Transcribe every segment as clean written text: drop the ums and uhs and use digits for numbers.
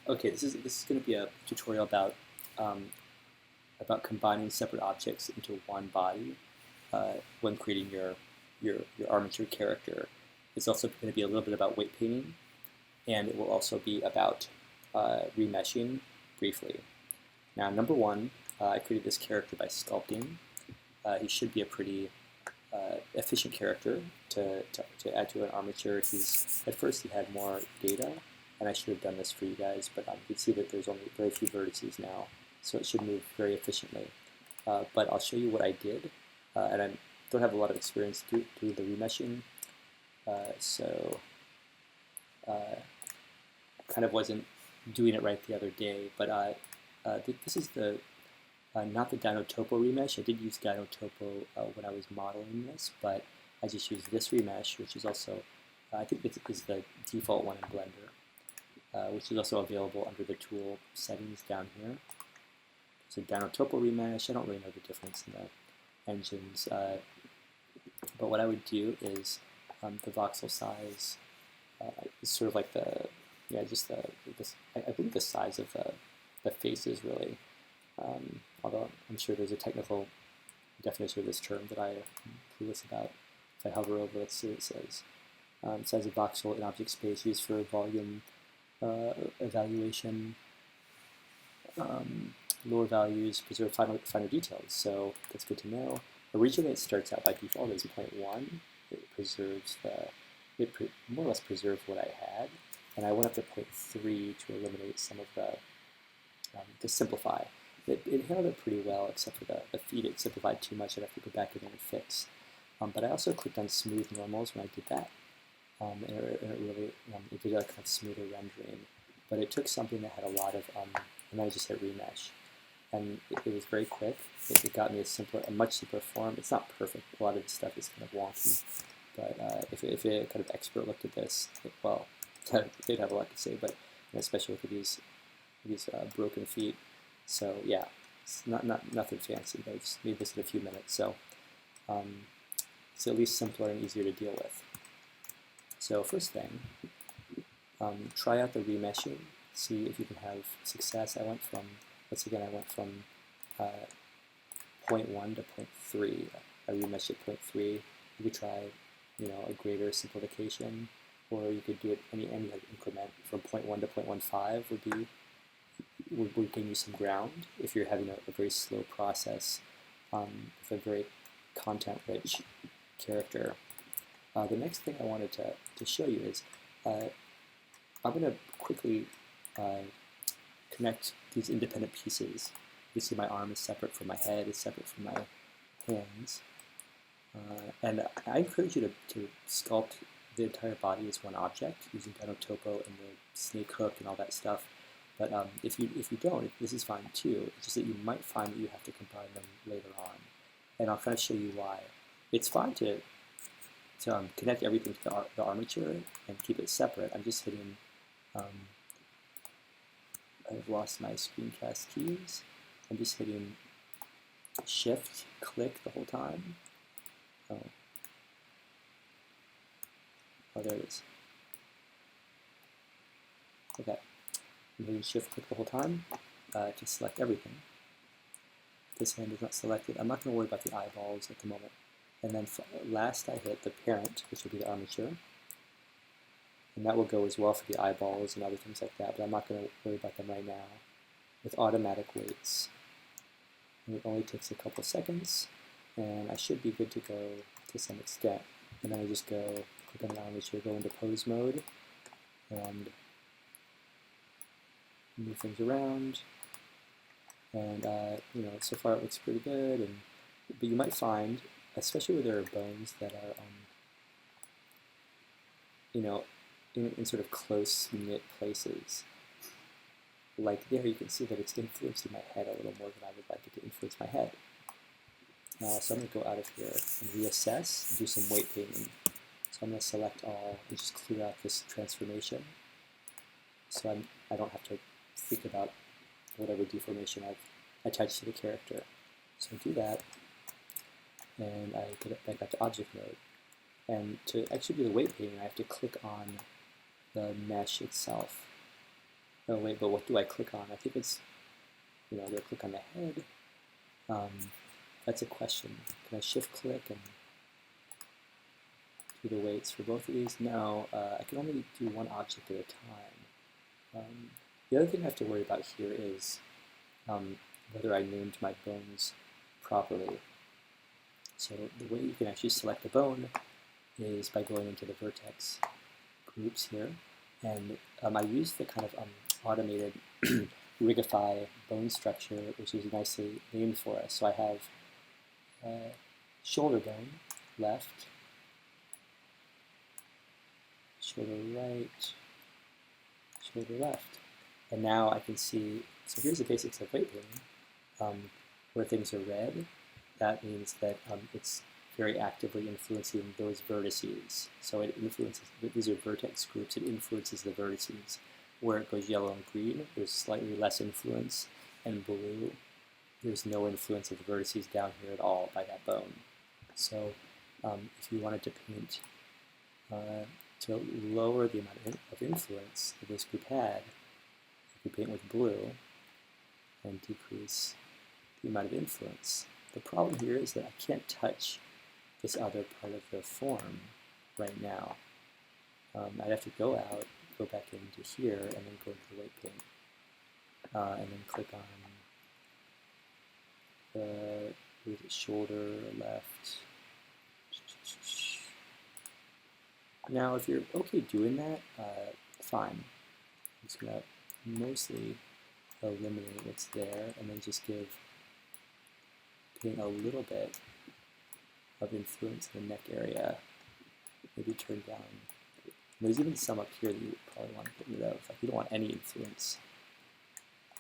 Okay, this is going to be a tutorial um, about combining separate objects into one body when creating your armature character. It's also going to be a little bit about weight painting, and it will also be about remeshing briefly. Now, number one, I created this character by sculpting. He should be a pretty efficient character to add to an armature. At first he had more data, and I should have done this for you guys, but you can see that there's only very few vertices now, so it should move very efficiently. But I'll show you what I did, and I don't have a lot of experience doing the remeshing, so kind of wasn't doing it right the other day, but this is not the Dino Topo remesh. I did use Dino Topo when I was modeling this, but I just used this remesh, which is also, I think this is the default one in Blender, which is also available under the tool settings down here. So Dino Topo remesh, I don't really know the difference in the engines, but what I would do is the voxel size is sort of like I believe the size of the faces really. Although I'm sure there's a technical definition of this term that I'm clueless about. If I hover over, let's see what it says. Size of voxel in object space used for volume evaluation. Lower values preserve finer details, so that's good to know. Originally it starts out by default as 0.1. It preserves more or less preserved what I had, and I went up to 0.3 to eliminate some of to simplify. It handled it pretty well, except for the feed. It simplified too much. I'd have to go back in and fix. But I also clicked on smooth normals when I did that, and it really it did a kind of smoother rendering. But it took something that had a lot of, and I just hit remesh, and it was very quick. It got me a much simpler form. It's not perfect. A lot of the stuff is kind of wonky, but if a kind of expert looked at this, well, they'd have a lot to say. But especially with these broken feet. So yeah, it's nothing fancy. I just need this in a few minutes, so it's at least simpler and easier to deal with. So first thing, try out the remeshing. See if you can have success. I went from 0.1 to 0.3. I remeshed at 0.3. You could try, a greater simplification, or you could do it any increment from 0.1 to 0.15 would gain you some ground if you're having a very slow process with a very content-rich character. The next thing I wanted to show you is I'm going to quickly connect these independent pieces. You see my arm is separate from my head, is separate from my hands. And I encourage you to sculpt the entire body as one object using Dino Topo and the snake hook and all that stuff. But if you don't, this is fine too. It's just that you might find that you have to combine them later on, and I'll kind of show you why. It's fine to connect everything to the armature and keep it separate. I'm just hitting. I've lost my screencast keys. I'm just hitting Shift, click the whole time. Oh, there it is. Okay. I'm hitting Shift click the whole time to select everything. This hand is not selected. I'm not going to worry about the eyeballs at the moment. And then last I hit the parent, which will be the armature. And that will go as well for the eyeballs and other things like that, but I'm not going to worry about them right now. With automatic weights. And it only takes a couple seconds, and I should be good to go to some extent. And then I just go, click on the armature, go into pose mode, and move things around, and so far it looks pretty good. But you might find, especially where there are bones that are, in sort of close knit places, like there, you can see that it's influencing my head a little more than I would like it to influence my head. So I'm going to go out of here and reassess, and do some weight painting. So I'm going to select all and just clear out this transformation, so I don't have to think about whatever deformation I've attached to the character. So I do that, and I get it back up to object mode. And to actually do the weight painting, I have to click on the mesh itself. Oh wait, but what do I click on? I think it's, I'm going to click on the head. That's a question. Can I shift click and do the weights for both of these? No, I can only do one object at a time. The other thing I have to worry about here is whether I named my bones properly. So the way you can actually select the bone is by going into the vertex groups here. And I use the kind of automated Rigify bone structure, which is nicely named for us. So I have shoulder bone, left, shoulder right, shoulder left. And now I can see, so here's the basics of weight bearing. Where things are red, that means that it's very actively influencing those vertices. So it influences, these are vertex groups, it influences the vertices. Where it goes yellow and green, there's slightly less influence, and blue, there's no influence of the vertices down here at all by that bone. So if you wanted to paint to lower the amount of influence that this group had, you could paint with blue and decrease the amount of influence. The problem here is that I can't touch this other part of the form right now. I'd have to go out, go back into here, and then go into the weight paint. And then click on the shoulder left. Now, if you're okay doing that, fine. I'm just going to mostly eliminate what's there and then just give paint a little bit of influence in the neck area. Maybe turn down. There's even some up here that you probably want to get rid of. Like you don't want any influence.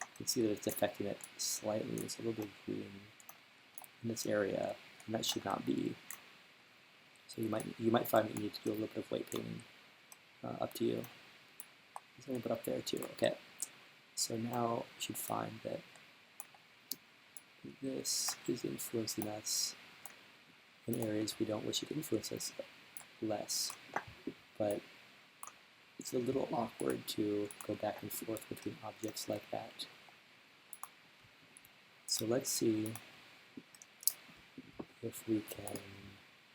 You can see that it's affecting it slightly. There's a little bit of green in this area, and that should not be. So you might find that you need to do a little bit of weight painting. Up to you. There's a little bit up there too. Okay. So now you should find that this is influencing us in areas we don't wish it to influence us less. But it's a little awkward to go back and forth between objects like that. So let's see if we can,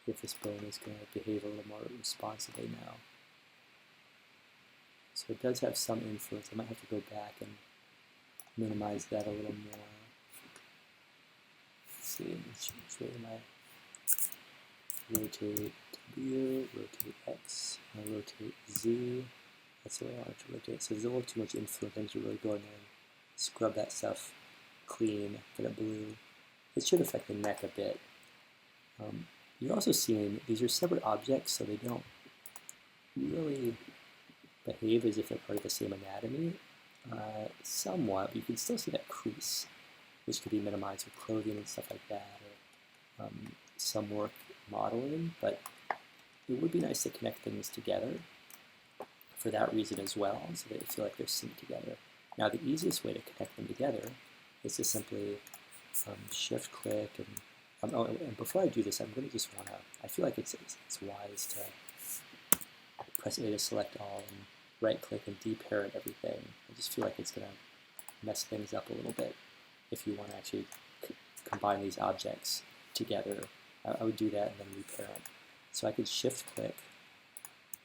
if this bone is going to behave a little more responsibly now. So it does have some influence. I might have to go back and minimize that a little more. Let's see, let's show you my rotate W, rotate X, and rotate Z. That's the way I want it to rotate. So there's a little too much influence. I need to really go in there and scrub that stuff clean, get it blue. It should affect the neck a bit. You're also seeing these are separate objects, so they don't really behave as if they're part of the same anatomy. Somewhat, but you can still see that crease, which could be minimized with clothing and stuff like that, or some work modeling, but it would be nice to connect things together for that reason as well, so that you feel like they're synced together. Now the easiest way to connect them together is to simply shift click and before I do this, I'm going to just want to, I feel like it's wise to press A to select all and right click and deparent everything. I just feel like it's going to mess things up a little bit if you want to actually combine these objects together. I would do that and then reparent. So I could shift click.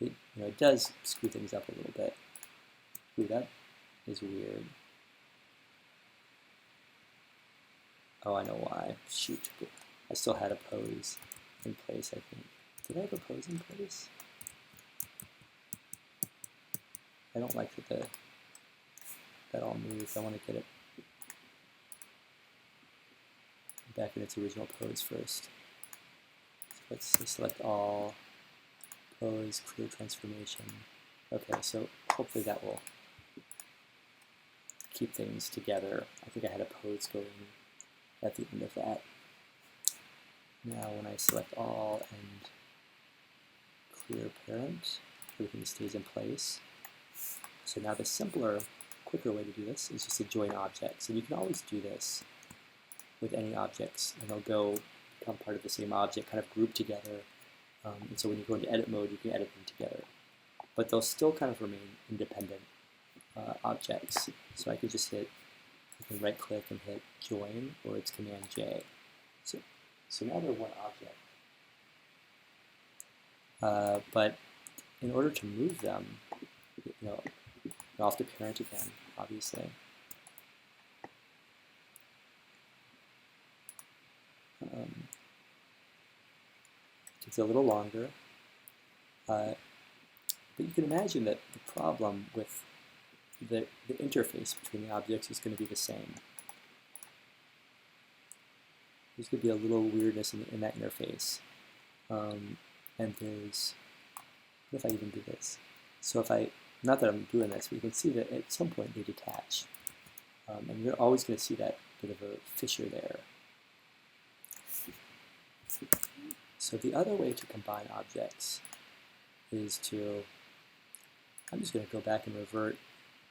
It does screw things up a little bit. Ooh, that is weird. Oh, I know why. Shoot. I still had a pose in place, I think. Did I have a pose in place? I don't like that that all moves. I want to get it back in its original pose first. So let's select all, pose, clear transformation. Okay, so hopefully that will keep things together. I think I had a pose going at the end of that. Now when I select all and clear parent, everything stays in place. So now the simpler, quicker way to do this is just to join objects. And you can always do this with any objects, and they'll become part of the same object, kind of grouped together. And so when you go into edit mode, you can edit them together. But they'll still kind of remain independent objects. So I could just hit, I can right click and hit join, or it's Command J. So now they're one object. But in order to move them, off the parent again, obviously. Takes a little longer. But you can imagine that the problem with the interface between the objects is going to be the same. There's going to be a little weirdness in that interface. And there's, what if I even do this? So if I, not that I'm doing this, but you can see that at some point they detach. And you're always going to see that bit of a fissure there. So the other way to combine objects is to, I'm just going to go back and revert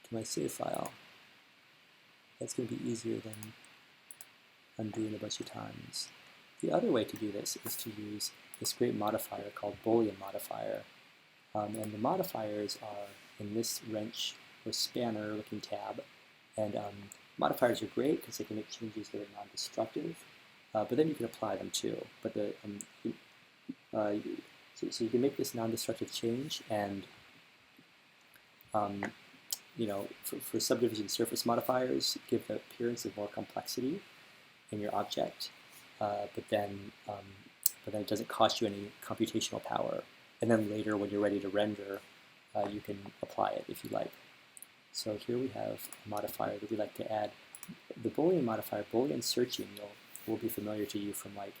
to my save file. That's going to be easier than undoing a bunch of times. The other way to do this is to use this great modifier called Boolean modifier. And the modifiers are in this wrench or spanner looking tab. And modifiers are great because they can make changes that are non-destructive. But then you can apply them too. But so you can make this non-destructive change, and for subdivision surface modifiers, give the appearance of more complexity in your object, but then it doesn't cost you any computational power. And then later, when you're ready to render, you can apply it if you like. So here we have a modifier that we like to add. The Boolean modifier, Boolean searching, will be familiar to you from like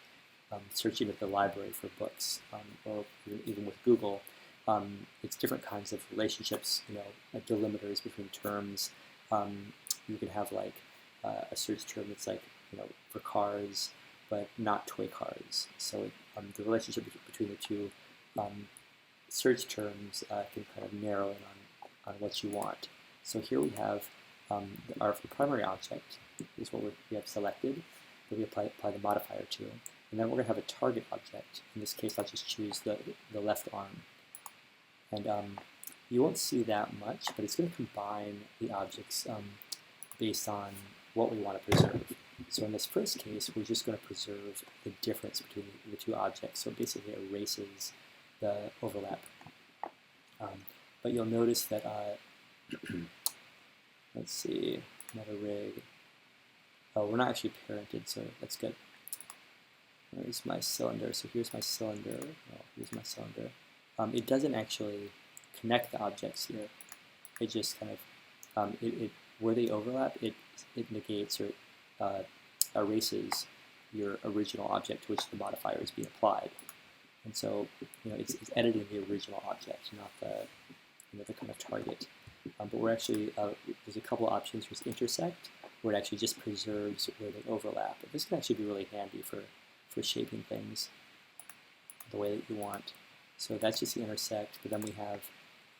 searching at the library for books, or even with Google. It's different kinds of relationships, like delimiters between terms. You can have like a search term that's like, for cars, but not toy cars. So the relationship between the two search terms can kind of narrow in on what you want. So here we have our primary object is what we have selected, that we apply the modifier to. And then we're going to have a target object. In this case, I'll just choose the left arm. And you won't see that much, but it's going to combine the objects based on what we want to preserve. So in this first case, we're just going to preserve the difference between the two objects. So it basically erases the overlap. But you'll notice that, let's see, another rig. Oh, we're not actually parented, so that's good. Where's my cylinder? So here's my cylinder. Oh, here's my cylinder. It doesn't actually connect the objects here. It just kind of, where they overlap, it negates or erases your original object to which the modifier is being applied. And so, it's editing the original object, not the kind of target. But we're actually, there's a couple options. There's intersect, where it actually just preserves where they overlap. But this can actually be really handy for shaping things the way that you want. So that's just the intersect, but then we have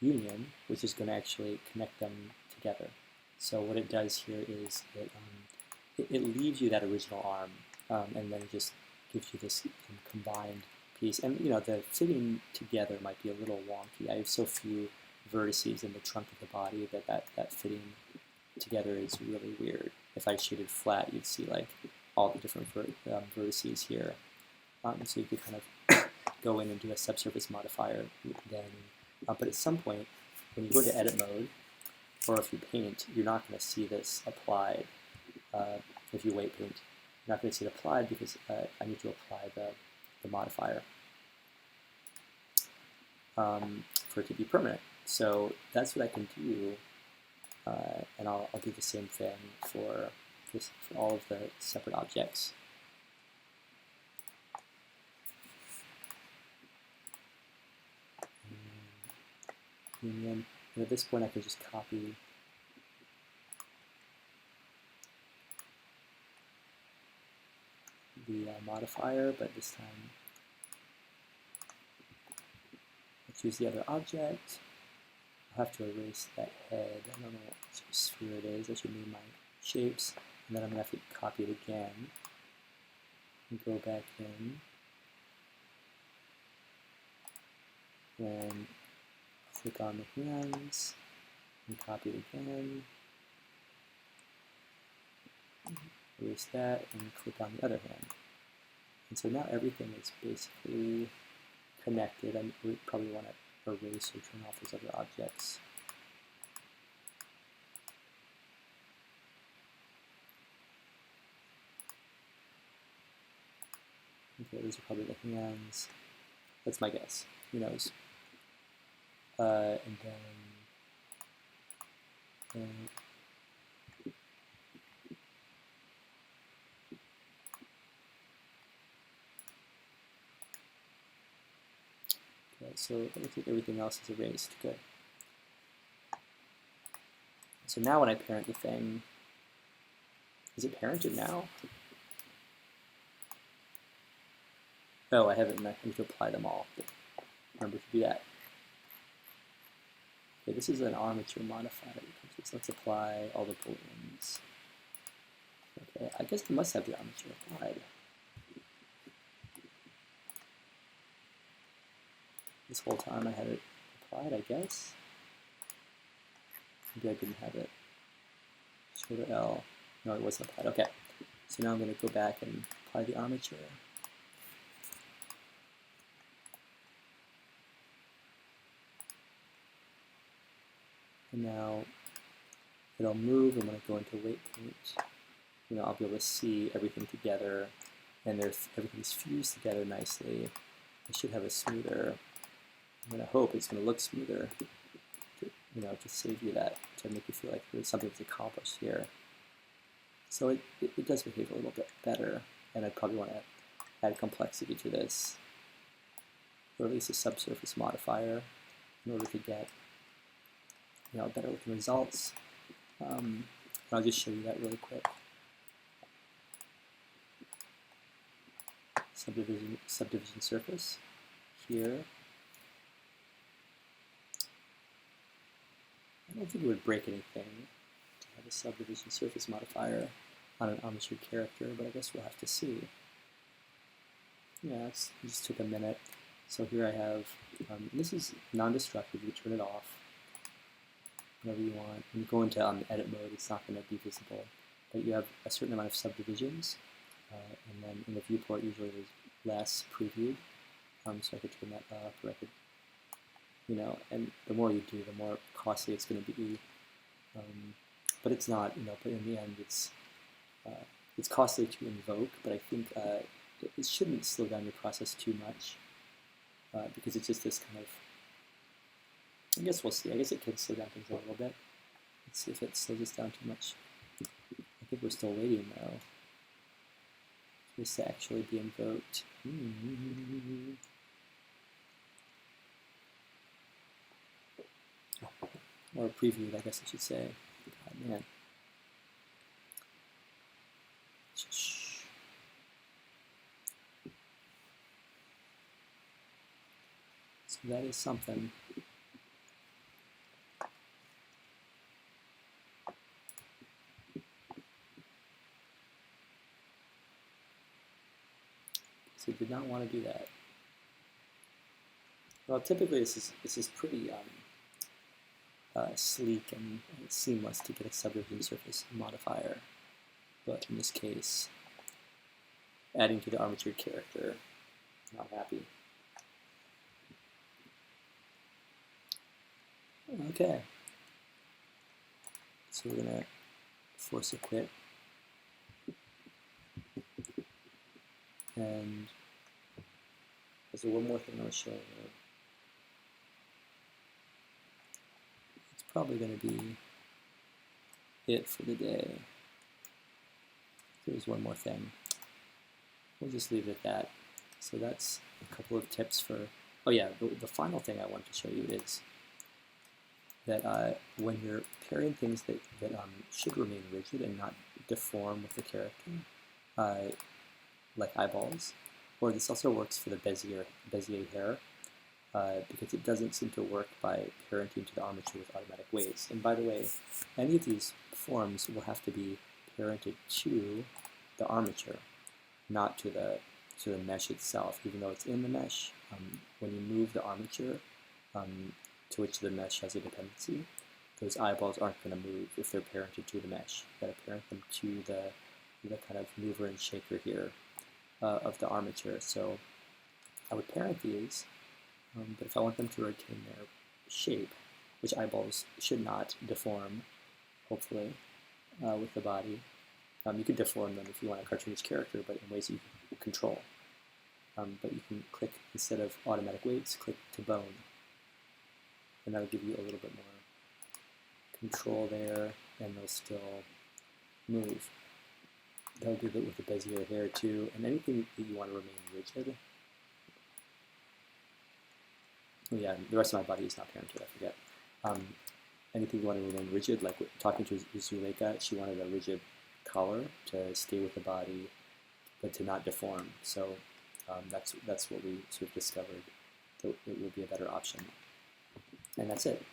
union, which is going to actually connect them together. So what it does here is it leaves you that original arm, and then it just gives you this combined piece. And the fitting together might be a little wonky. I have so few vertices in the trunk of the body that fitting together is really weird. If I shaded flat, you'd see like all the different vertices here. So you could kind of go in and do a subsurface modifier then. But at some point, when you go to edit mode, or if you paint, you're not going to see this applied. If you weight paint, you're not going to see it applied because I need to apply the modifier for it to be permanent. So that's what I can do, and I'll do the same thing for all of the separate objects. And at this point, I can just copy the modifier, but this time I'll choose the other object. I'll have to erase that head. I don't know what sort of sphere it is. That should be my shapes. And then I'm going to have to copy it again and go back in and click on the hands and copy it again. Erase that and click on the other hand. And so now everything is basically connected. And we probably want to erase or turn off those other objects. Okay, those are probably the hands. That's my guess. Who knows? And then okay, so it looks like everything else is erased. Good. So now when I parent the thing, is it parented now? Oh, I haven't. I need to apply them all. Remember to do that. Okay, this is an armature modifier. So let's apply all the booleans. Okay, I guess I must have the armature applied. This whole time I had it applied, I guess. Maybe I didn't have it. Shoulder L. No, it wasn't applied. Okay. So now I'm going to go back and apply the armature. And now it'll move, and when I go into weight paint, I'll be able to see everything together, and everything's fused together nicely. I should have a smoother. I'm going to hope it's going to look smoother, to save you that, to make you feel like there's something that's accomplished here. So it does behave a little bit better, and I'd probably want to add complexity to this, or at least a subsurface modifier, in order to get better looking results. I'll just show you that really quick. Subdivision surface here. I don't think it would break anything to have a subdivision surface modifier on an armature character, but I guess we'll have to see. Yeah, it just took a minute. So here I have, this is non-destructive, you turn it off whenever you want. When you go into edit mode, it's not going to be visible, but you have a certain amount of subdivisions, and then in the viewport usually there's less previewed, so I could turn that up, or I could, and the more you do, the more costly it's going to be, but it's not, but in the end it's costly to invoke, but I think it shouldn't slow down your process too much, because it's just this kind of, I guess we'll see. I guess it could slow down things a little bit. Let's see if it slows us down too much. I think we're still waiting though for this to actually be invoked. Or previewed, I guess I should say. God, man. So that is something. So did not want to do that. Well, typically this is pretty sleek and seamless to get a subdivision surface modifier, but in this case, adding to the armature character, not happy. Okay, so we're gonna force a quit, and there's one more thing I'll show you. It's probably going to be it for the day. There's one more thing. We'll just leave it at that. So that's a couple of tips for, oh yeah, the final thing I want to show you is that when you're pairing things that should remain rigid and not deform with the character, like eyeballs, or this also works for the Bezier hair, because it doesn't seem to work by parenting to the armature with automatic weights. And by the way, any of these forms will have to be parented to the armature, not to the mesh itself, even though it's in the mesh. When you move the armature to which the mesh has a dependency, those eyeballs aren't going to move if they're parented to the mesh. You've got to parent them to the kind of mover and shaker here of the armature. So I would parent these, but if I want them to retain their shape, which eyeballs should not deform, hopefully, with the body. You could deform them if you want a cartoonish character, but in ways that you can control. But you can click, instead of automatic weights, click to bone. And that'll give you a little bit more control there, and they'll still move. That'll do it with the Bezier hair too, and anything that you want to remain rigid. Oh yeah, the rest of my body is not parented, I forget. Anything you want to remain rigid, like talking to Zuleika, she wanted a rigid collar to stay with the body, but to not deform. So that's what we sort of discovered that it would be a better option. And that's it.